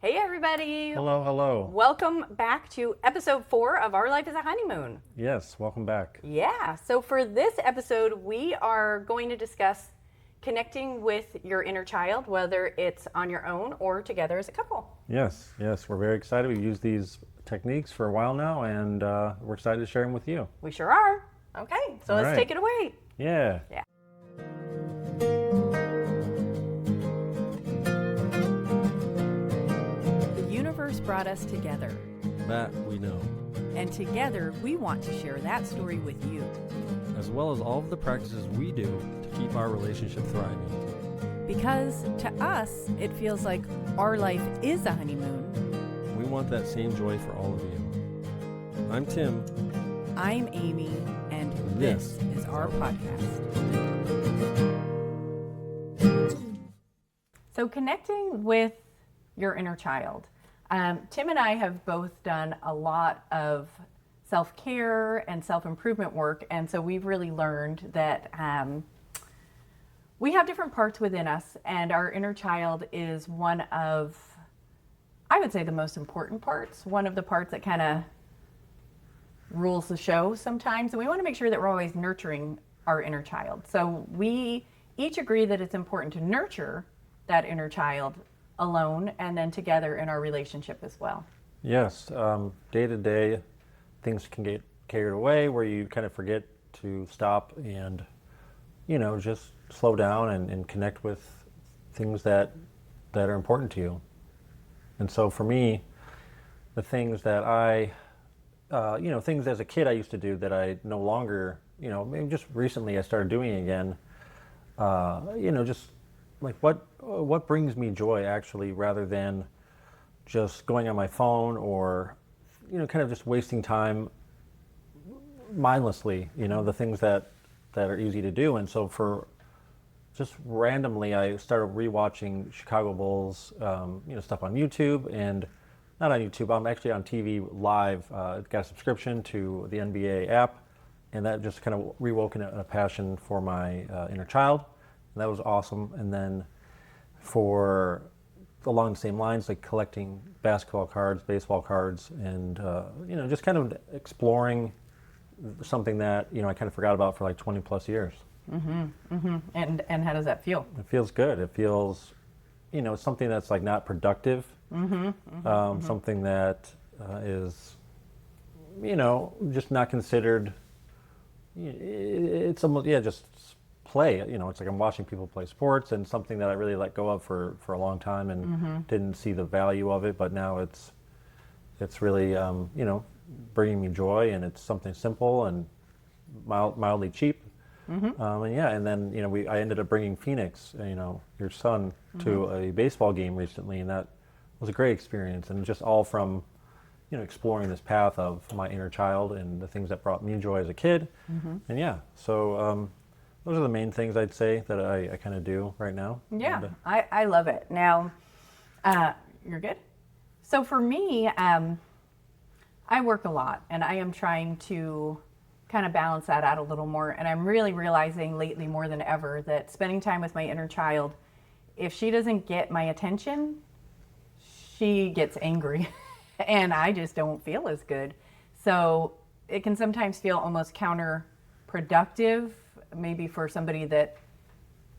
Hey everybody! Hello, hello. Welcome back to episode 4 of Our Life is a Honeymoon. Yes, welcome back. Yeah, so for this episode, we are going to discuss connecting with your inner child, whether it's on your own or together as a couple. Yes, we're very excited. We've used these techniques for a while now, and we're excited to share them with you. We sure are. Okay, so All let's right. take it away. Yeah. The universe brought us together, That we know. and together we want to share that story with you. As well as all of the practices we do to keep our relationship thriving. Because to us, it feels like our life is a honeymoon. We want that same joy for all of you. I'm Tim. I'm Amy, and this is our podcast. So connecting with your inner child. Tim and I have both done a lot of self-care and self-improvement work, and so we've really learned that we have different parts within us, and our inner child is one of, I would say, the most important parts, one of the parts that kind of rules the show sometimes, and we want to make sure that we're always nurturing our inner child. So we each agree that it's important to nurture that inner child alone and then together in our relationship as well. Yes, day to day, things can get carried away where you kind of forget to stop and, just slow down and connect with things that are important to you. And so for me, the things that things as a kid I used to do that I no longer, maybe just recently I started doing again, just like what brings me joy actually, rather than just going on my phone or, kind of just wasting time mindlessly, the things that are easy to do. And so for just randomly, I started rewatching Chicago Bulls, stuff on YouTube, and not on YouTube, I'm actually on TV live. Got a subscription to the NBA app, and that just kind of rewoken a passion for my inner child. And that was awesome. And then for along the same lines, like collecting basketball cards, baseball cards, and just kind of exploring something that I kind of forgot about for like 20 plus years. And how does that feel? It feels good. It feels, it's something that's like not productive. Something that is, just not considered. It's almost just play. It's like I'm watching people play sports, and something that I really let go of for a long time and didn't see the value of it. But now it's really bringing me joy, and it's something simple and mildly cheap. And then I ended up bringing Phoenix, your son, to a baseball game recently, and that was a great experience, and just all from exploring this path of my inner child and the things that brought me joy as a kid. So those are the main things I'd say that I kind of do right now. I love it. Now, you're good? So for me, I work a lot, and I am trying to kind of balance that out a little more. And I'm really realizing lately more than ever that spending time with my inner child, if she doesn't get my attention, she gets angry and I just don't feel as good. So it can sometimes feel almost counterproductive, maybe for somebody that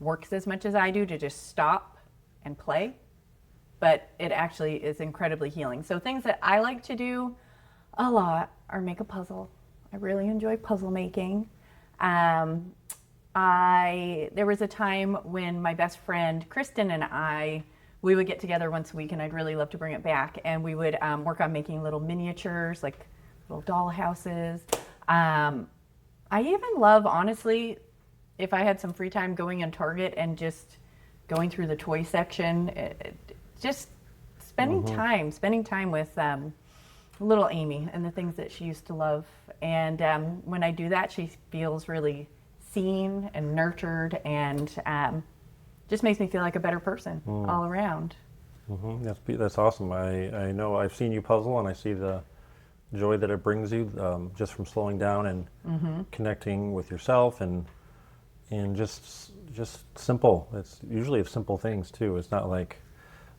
works as much as I do, to just stop and play. But it actually is incredibly healing. So things that I like to do a lot are make a puzzle. I really enjoy puzzle making. There was a time when my best friend Kristen and we would get together once a week, and I'd really love to bring it back. And we would work on making little miniatures, like little doll houses. I even love, honestly, if I had some free time, going in Target and just going through the toy section, just spending time with little Amy and the things that she used to love. And when I do that, she feels really seen and nurtured, and just makes me feel like a better person all around. That's awesome. I know I've seen you puzzle, and I see the joy that it brings you just from slowing down and connecting with yourself, and just simple. It's usually simple things too. It's not like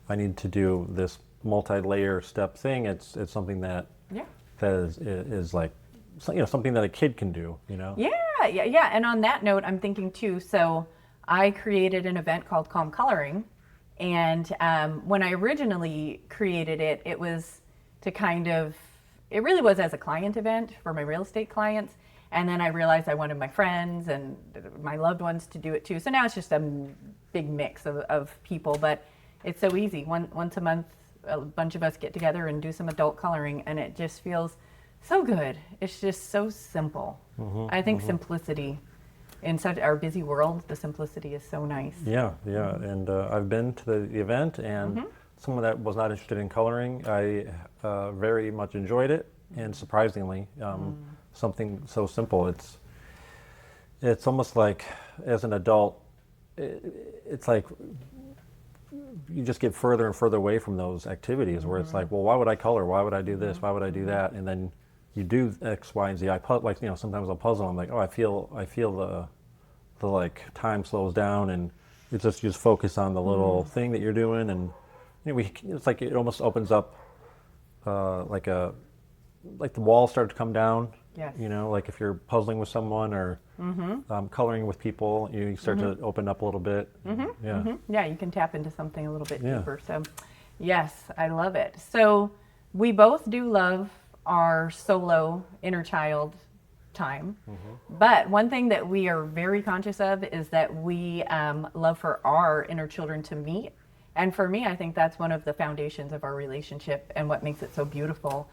I need to do this multi-layer step thing. It's something that Yeah. is like, something that a kid can do, Yeah. And on that note, I'm thinking too. So I created an event called Calm Coloring, and when I originally created it, it was to it really was as a client event for my real estate clients. And then I realized I wanted my friends and my loved ones to do it too. So now it's just a big mix of people, but it's so easy. Once a month, a bunch of us get together and do some adult coloring, and it just feels so good. It's just so simple. I think simplicity in such our busy world, the simplicity is so nice. Yeah. And I've been to the event, and someone that was not interested in coloring, I very much enjoyed it, and surprisingly, something so simple. It's almost like, as an adult, it's like you just get further and further away from those activities where it's like, well, why would I color? Why would I do this? Why would I do that? And then you do X, Y, and Z. Sometimes I'll puzzle. I'm like, oh, I feel the like time slows down, and it's just you just focus on the little thing that you're doing, and it's like it almost opens up like the walls start to come down. Yes. Like if you're puzzling with someone or coloring with people, you start to open up a little bit. Yeah, you can tap into something a little bit Yeah. deeper. So, yes, I love it. So, we both do love our solo inner child time. But one thing that we are very conscious of is that we love for our inner children to meet. And for me, I think that's one of the foundations of our relationship and what makes it so beautiful.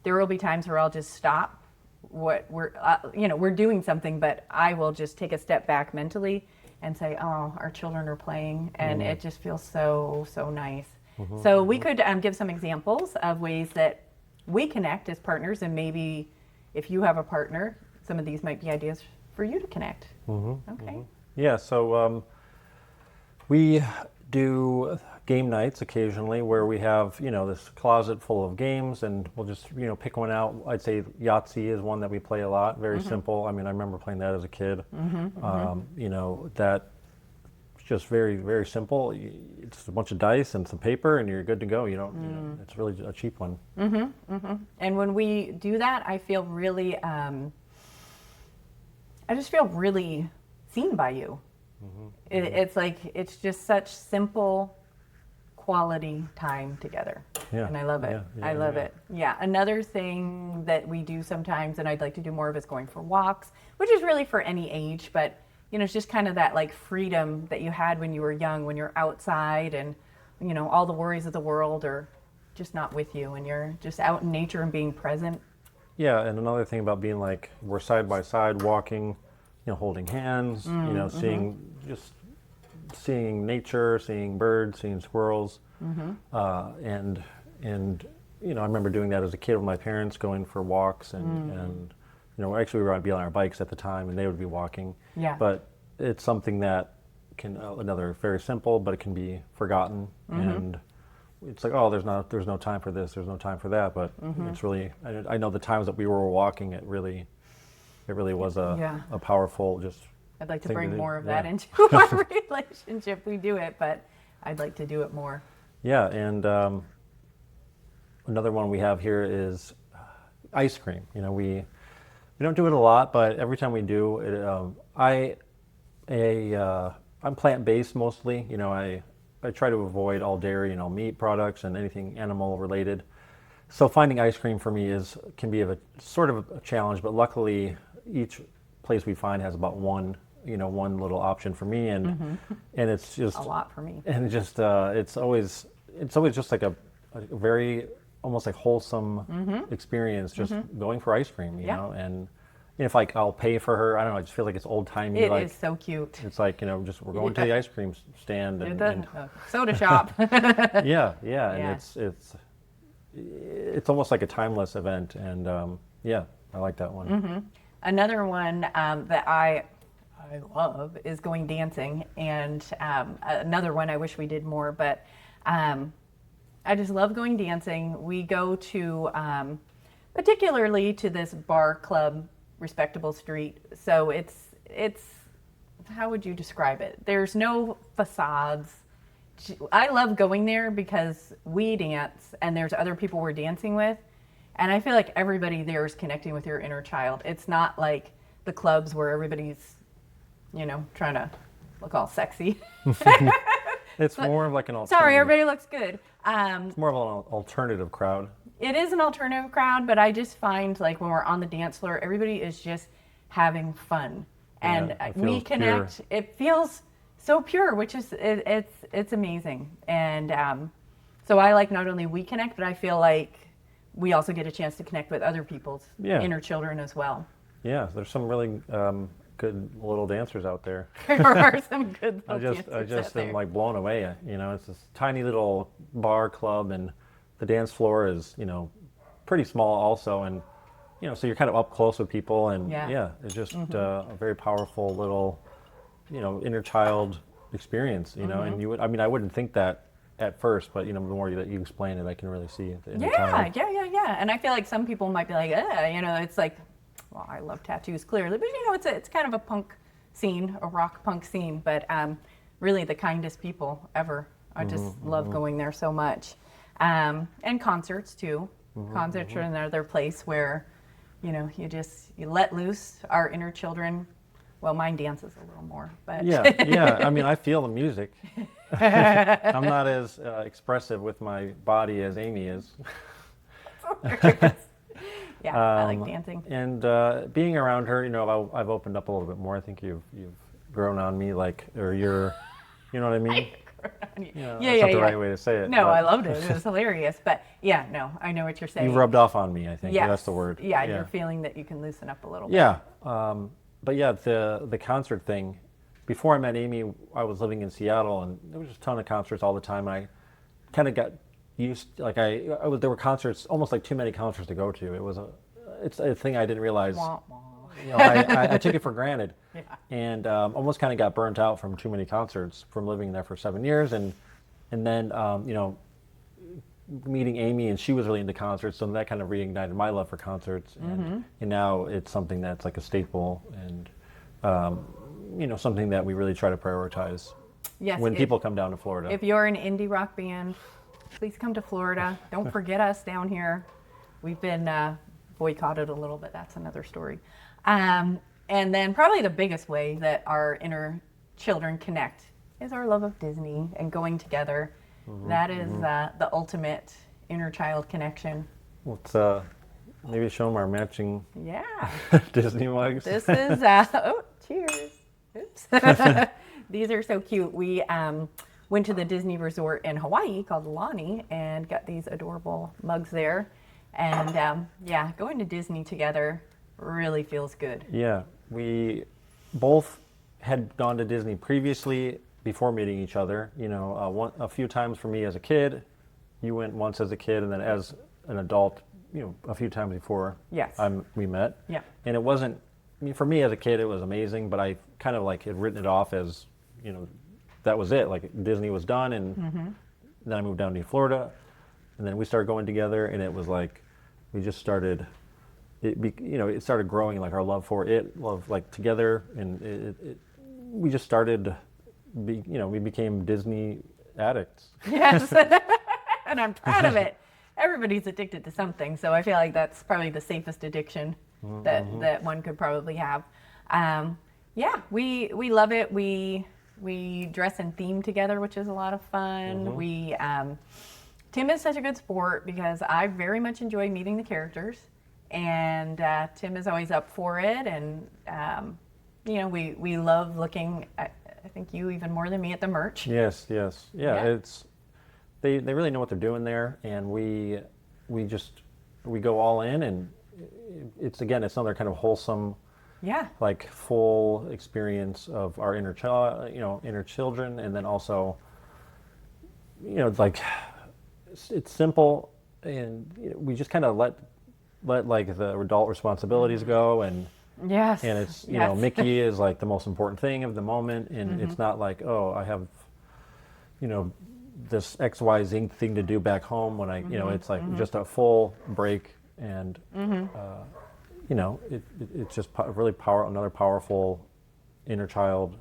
There will be times where I'll just stop what we're doing something, but I will just take a step back mentally and say, oh, our children are playing, and it just feels so nice. So we could give some examples of ways that we connect as partners, and maybe if you have a partner, some of these might be ideas for you to connect. Okay. Yeah, so we do game nights occasionally where we have, this closet full of games, and we'll just, pick one out. I'd say Yahtzee is one that we play a lot. Very simple. I mean, I remember playing that as a kid. That's just very, very simple. It's a bunch of dice and some paper, and you're good to go. It's really a cheap one. And when we do that, I feel really, I just feel really seen by you. It's like, it's just such simple quality time together. Yeah. And I love it. I love it. Yeah. Another thing that we do sometimes, and I'd like to do more of, is going for walks, which is really for any age, but it's just kind of that like freedom that you had when you were young, when you're outside and, all the worries of the world are just not with you, and you're just out in nature and being present. Yeah. And another thing about being like, we're side by side walking, holding hands, seeing nature, seeing birds, seeing squirrels, and I remember doing that as a kid with my parents, going for walks, and actually we were on our bikes at the time, and they would be walking. Yeah. But it's something that can another very simple, but it can be forgotten, and it's like, oh, there's no time for this, there's no time for that, but it's really, I know the times that we were walking, it really was a powerful just. I'd like to bring more of that into our relationship. We do it, but I'd like to do it more. Yeah, and another one we have here is ice cream. We don't do it a lot, but every time we do it, I'm plant-based mostly. I try to avoid all dairy, meat products and anything animal related. So finding ice cream for me can be a sort of a challenge, but luckily each place we find has about one little option for me, and it's just a lot for me. And just it's always just like a very almost like wholesome experience, just going for ice cream, you know. And if I'll pay for her, I don't know, I just feel like it's old timey. It is so cute. It's like, just we're going to the ice cream stand and soda shop. yeah, and it's almost like a timeless event, and I like that one. Another one that I love is going dancing, and another one I wish we did more, but I just love going dancing. We go to particularly to this bar club, Respectable Street. So it's how would you describe it? There's no facades, I love going there because we dance and there's other people we're dancing with. And I feel like everybody there is connecting with your inner child. It's not like the clubs where everybody's, trying to look all sexy. It's But- more of like an alternative. Sorry, everybody looks good. It's more of an alternative crowd. It is an alternative crowd, but I just find like when we're on the dance floor, everybody is just having fun. And Yeah, it we feels connect. pure. It feels so pure, which is it's amazing. And so I like not only we connect, but I feel like we also get a chance to connect with other people's inner children as well. Yeah, there's some really good little dancers out there. There are some good I little just dancers out there. am like blown away. It's this tiny little bar club, and the dance floor is pretty small also, and so you're kind of up close with people, and it's just a very powerful little inner child experience. And I wouldn't think that at first, but the more that you explain it, I can really see the inner child. Yeah. And I feel like some people might be like, it's like, well, I love tattoos clearly, but it's kind of a punk scene, a rock punk scene, but really the kindest people ever. I just love going there so much. And concerts too. Concerts are another place where, you let loose our inner children. Well, mine dances a little more, but Yeah. I feel the music. I'm not as expressive with my body as Amy is. Yeah, I like dancing. And being around her, I've opened up a little bit more. I think you've grown on me, or you're, you know what I mean? That's not the right way to say it. No, I loved it. It was hilarious. But I know what you're saying. You rubbed off on me, I think. Yes. That's the word. Yeah, you're feeling that you can loosen up a little bit. Yeah. But yeah, the concert thing, before I met Amy, I was living in Seattle, and there was just a ton of concerts all the time. And I kind of got used, there were concerts, almost like too many concerts to go to. It's a thing I didn't realize. Wah, wah. I took it for granted, Yeah. and almost kind of got burnt out from too many concerts from living there for 7 years, and then meeting Amy, and she was really into concerts, so that kind of reignited my love for concerts, and now it's something that's like a staple, and something that we really try to prioritize. Yes, when people come down to Florida. If you're an indie rock band, please come to Florida. Don't forget us down here. We've been boycotted a little bit. That's another story. And then probably the biggest way that our inner children connect is our love of Disney and going together. That is the ultimate inner child connection. Let's maybe show them our matching Disney mugs. This is, cheers. Oops. These are so cute. We went to the Disney resort in Hawaii called Lani and got these adorable mugs there. And going to Disney together really feels good. Yeah, we both had gone to Disney previously before meeting each other. A few times for me as a kid. You went once as a kid, and then as an adult, a few times before we met. Yeah. And it wasn't, for me as a kid, it was amazing, but I kind of had written it off as, that was it. Like Disney was done, and then I moved down to Florida, and then we started going together, and it was like, we just started, it started growing, like our love for it, together, and we just started, we became Disney addicts. Yes, and I'm proud of it. Everybody's addicted to something, so I feel like that's probably the safest addiction that one could probably have. We love it. We dress and theme together, which is a lot of fun. We Tim is such a good sport because I very much enjoy meeting the characters, and Tim is always up for it. And we love looking at, I think you even more than me, at the merch. Yes. Yeah. It's they really know what they're doing there, and we go all in, and it's another kind of wholesome, full experience of our inner children, and then also, it's simple, and we just kind of let the adult responsibilities go, and yes, and it's Mickey is like the most important thing of the moment, and it's not like, oh, I have this XYZ thing to do back home when I it's like just a full break, and it's just really another powerful inner child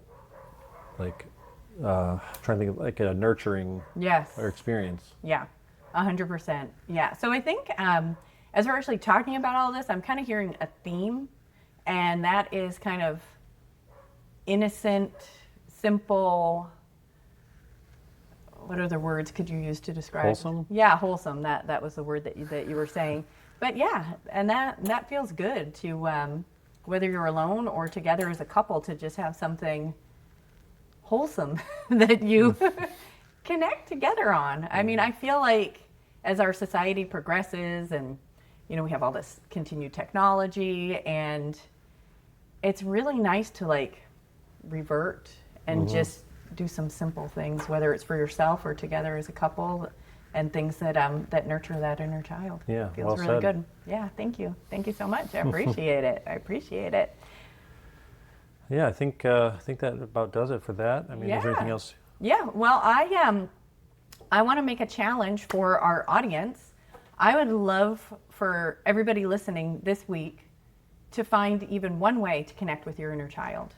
trying to think of like a nurturing Yes. or experience. Yeah, 100%. Yeah. So I think as we're actually talking about all this, I'm kind of hearing a theme, and that is kind of innocent, simple. What other words could you use to describe? Wholesome? Yeah, wholesome. That was the word that you were saying. But yeah, and that feels good to whether you're alone or together as a couple, to just have something wholesome that you connect together on. I mean, I feel like as our society progresses and, you know, we have all this continued technology, and it's really nice to like revert and just do some simple things, whether it's for yourself or together as a couple, and things that that nurture that inner child. Yeah, Feels well really said. good. Yeah, thank you so much. I appreciate it. I appreciate it. Yeah, I think that about does it for that. I mean, is there anything Yeah. else? Yeah, well, I want to make a challenge for our audience. I would love for everybody listening this week to find even one way to connect with your inner child.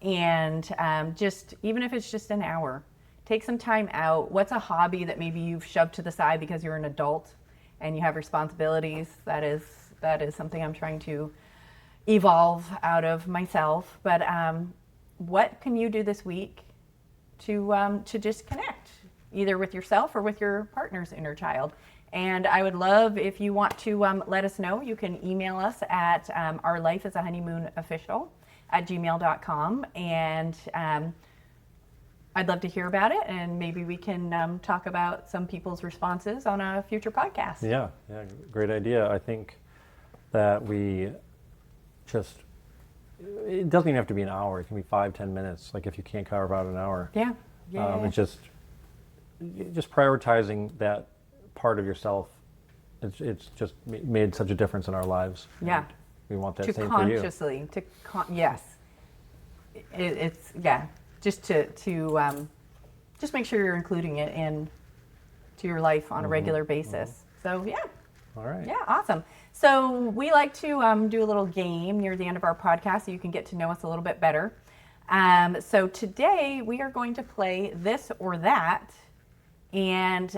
And just, even if it's just an hour, take some time out. What's a hobby that maybe you've shoved to the side because you're an adult and you have responsibilities? That is something I'm trying to evolve out of myself. But what can you do this week to just connect, either with yourself or with your partner's inner child? And I would love if you want to let us know. You can email us at ourlifeisahoneymoonofficial@gmail.com, and I'd love to hear about it, and maybe we can talk about some people's responses on a future podcast. Yeah, great idea. I think that we just, it doesn't even have to be an hour. It can be 5-10 minutes. Like if you can't carve out an hour, Yeah. it's just prioritizing that part of yourself. It's just made such a difference in our lives. Yeah. And we want that To same for you. consciously, yes. It's just to just make sure you're including it in to your life on a regular basis. So yeah. All right. Yeah, awesome. So we like to do a little game near the end of our podcast so you can get to know us a little bit better. So today we are going to play This or That, and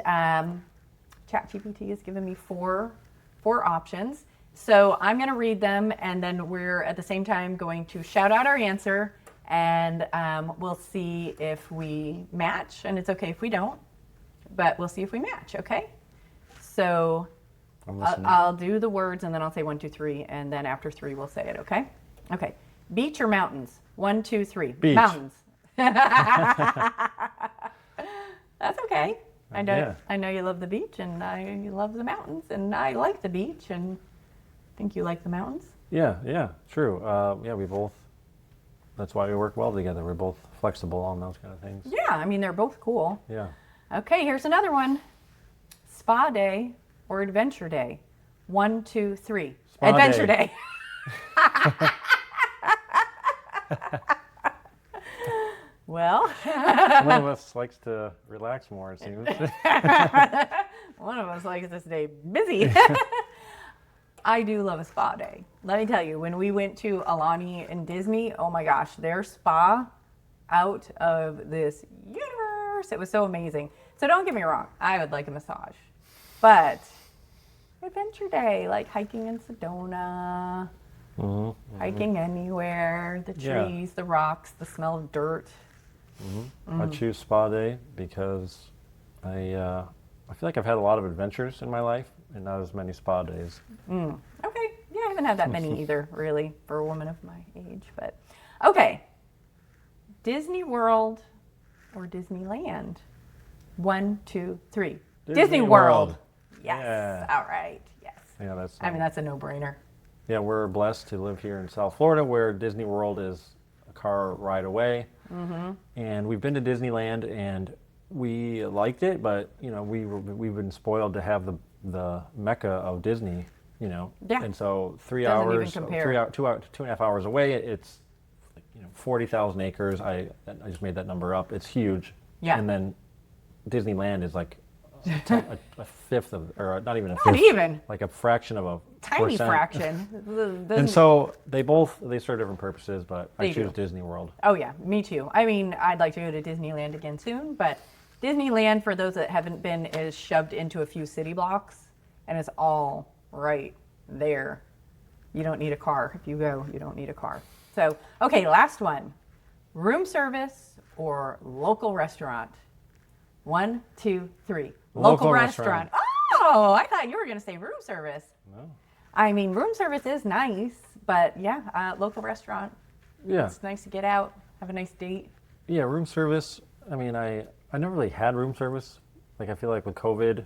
ChatGPT has given me four options. So I'm going to read them, and then we're at the same time going to shout out our answer, and we'll see if we match. And it's okay if we don't, but we'll see if we match. Okay. So I'm listening. I'll do the words, and then I'll say 1, 2, 3, and then after 3 we'll say it. Okay. Okay. Beach or mountains? 1, 2, 3. Beach. Mountains. That's okay. I know you love the beach, and you love the mountains, and I like the beach, and I think you like the mountains. Yeah, true. We both, that's why we work well together. We're both flexible on those kind of things. Yeah, I mean, they're both cool. Yeah. Okay, here's another one. Spa day or adventure day? 1, 2, 3. Spa Adventure day. day. Well, One of us likes to relax more, it seems. one of us likes to stay busy. I do love a spa day. Let me tell you, when we went to Alani and Disney, oh my gosh, their spa out of this universe. It was so amazing. So don't get me wrong, I would like a massage. But adventure day, like hiking in Sedona, hiking anywhere, the Yeah. trees, the rocks, the smell of dirt. I choose spa day because I feel like I've had a lot of adventures in my life and not as many spa days. Okay. Yeah, I haven't had that many either, really, for a woman of my age. But okay. Disney World or Disneyland? 1, 2, 3. Disney World. Yes. Yeah. All right. Yes. Yeah, that's. I mean, that's a no-brainer. Yeah, we're blessed to live here in South Florida, where Disney World is a car ride away. And we've been to Disneyland, and we liked it, but we've been spoiled to have the mecca of Disney. Yeah. And so 3 Doesn't even hours, compare. 2.5 hours away, it's 40,000 acres. I just made that number up. It's huge. Yeah. And then Disneyland is like a fifth of, or not even a fifth. Not even. Like a fraction of a tiny percent. fraction. And so they serve different purposes, but I They choose do. Disney World. Oh yeah, me too. I mean, I'd like to go to Disneyland again soon, but Disneyland, for those that haven't been, is shoved into a few city blocks, and it's all right there. You don't need a car. If you go, you don't need a car. So, okay, last one. Room service or local restaurant? 1, 2, 3. Local restaurant. Oh, I thought you were going to say room service. No. I mean, room service is nice, but yeah, local restaurant. Yeah. It's nice to get out, have a nice date. Yeah, room service. I mean, I never really had room service. Like, I feel like with COVID,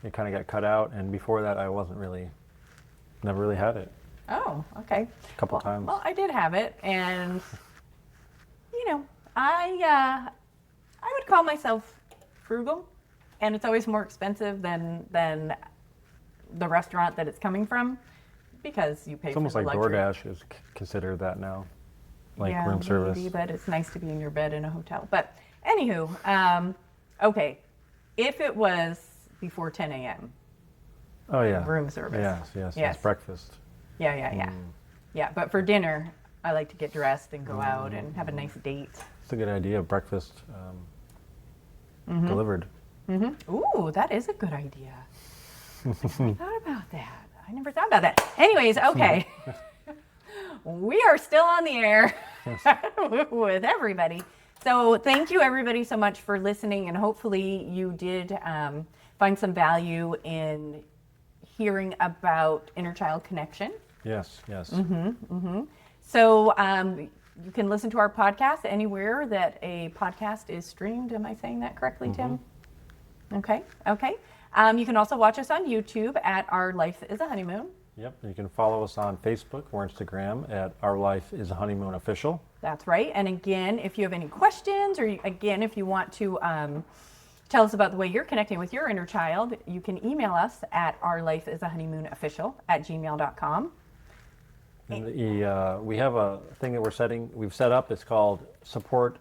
it kind of got cut out. And before that, I never really had it. Oh, okay. A couple times. Well, I did have it, and I would call myself frugal, and it's always more expensive than the restaurant that it's coming from because you pay It's for almost the like luxury. DoorDash is considered that now, like Yeah, room service. maybe, but it's nice to be in your bed in a hotel. But anywho, okay, if it was before 10 a.m., Oh yeah. room service. Yes. Breakfast. Yeah. Yeah, but for dinner, I like to get dressed and go out and have a nice date. It's a good idea. Breakfast delivered. Ooh, that is a good idea. I never thought about that. I never thought about that. Anyways, okay. We are still on the air with everybody. So thank you everybody so much for listening, and hopefully you did find some value in hearing about inner child connection. Yes. So you can listen to our podcast anywhere that a podcast is streamed. Am I saying that correctly, Tim? Okay. You can also watch us on YouTube at Our Life is a Honeymoon. Yep. You can follow us on Facebook or Instagram at Our Life is a Honeymoon Official. That's right. And again, if you have any questions, or again, if you want to tell us about the way you're connecting with your inner child, you can email us at ourlifeisahoneymoonofficial@gmail.com. And we have a thing that we've set up. It's called support.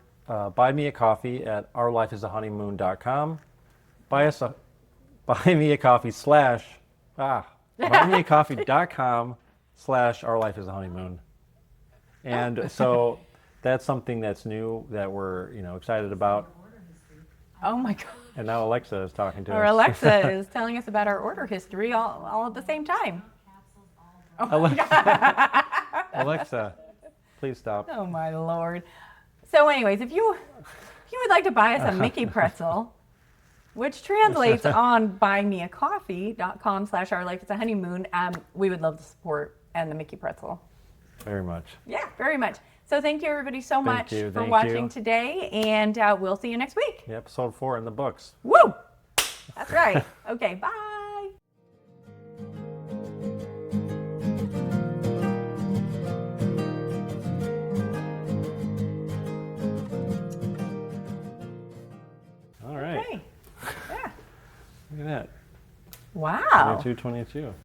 Buy me a coffee at ourlifeisahoneymoon.com. Buy me a coffee buymeacoffee.com/ourlifeisahoneymoon. And so that's something that's new that we're excited about. Oh my God. And now Alexa is talking to Or us. Alexa is telling us about our order history all at the same time. Oh my God. Alexa, please stop. Oh my Lord. So anyways, if you would like to buy us a Mickey pretzel, which translates on buymeacoffee.com/ourlifeisahoneymoon, we would love the support and the Mickey pretzel. Very much. Yeah, very much. So thank you everybody so much for Thank watching you. today, and we'll see you next week. Episode 4 in the books. Woo! That's right. Okay, bye. All right. Okay. Yeah. Look at that. Wow. 22.